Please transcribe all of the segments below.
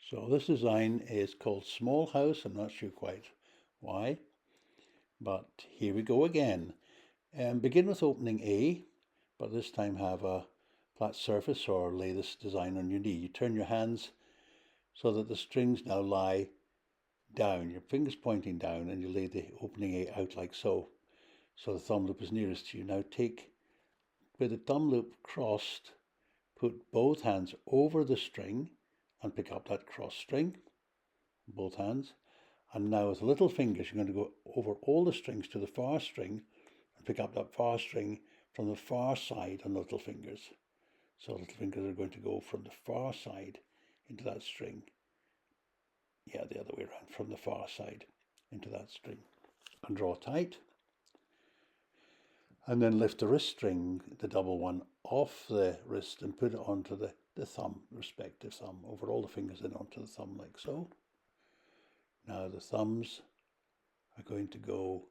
So this design is called Small House. I'm not sure quite why, but here we go again. Begin with opening A, but this time have a flat surface or lay this design on your knee. You turn your hands so that the strings now lie down, your fingers pointing down, and you lay the opening A out like so. So the thumb loop is nearest to you. Now take, with the thumb loop crossed, put both hands over the string and pick up that cross string, both hands. And now with little fingers, you're going to go over all the strings to the far string and pick up that far string from the far side on the little fingers. So little fingers are going to go from the far side into that string. Yeah, the other way around, from the far side into that string. And draw tight. And then lift the wrist string, the double one, off the wrist and put it onto the thumb, respective thumb, over all the fingers and onto the thumb like so. Now the thumbs are going to go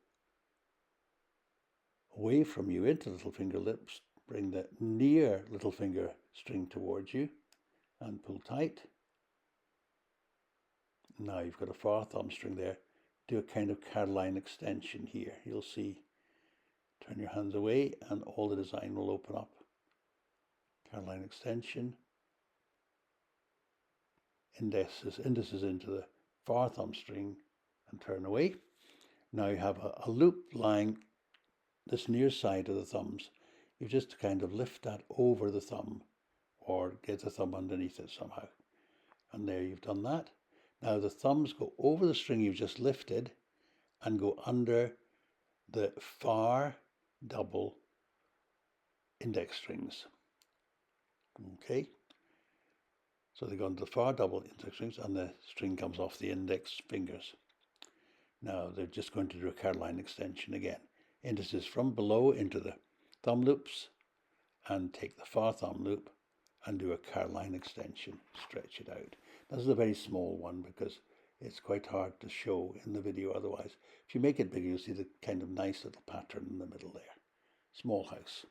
away from you into little finger lips. Bring the near little finger string towards you and pull tight. Now you've got a far thumb string there. Do a kind of Caroline extension here. You'll see. Turn your hands away and all the design will open up. Caroline extension. Indices into the far thumb string and turn away. Now you have a loop lying this near side of the thumbs. You just kind of lift that over the thumb or get the thumb underneath it somehow. And there you've done that. Now the thumbs go over the string you've just lifted and go under the far double index strings. Okay. So they go into the far double index strings and the string comes off the index fingers. Now they're just going to do a Caroline extension again. Indices from below into the thumb loops and take the far thumb loop and do a Caroline extension, stretch it out. This is a very small one because it's quite hard to show in the video otherwise. If you make it bigger, you'll see the kind of nice little pattern in the middle there. Small house.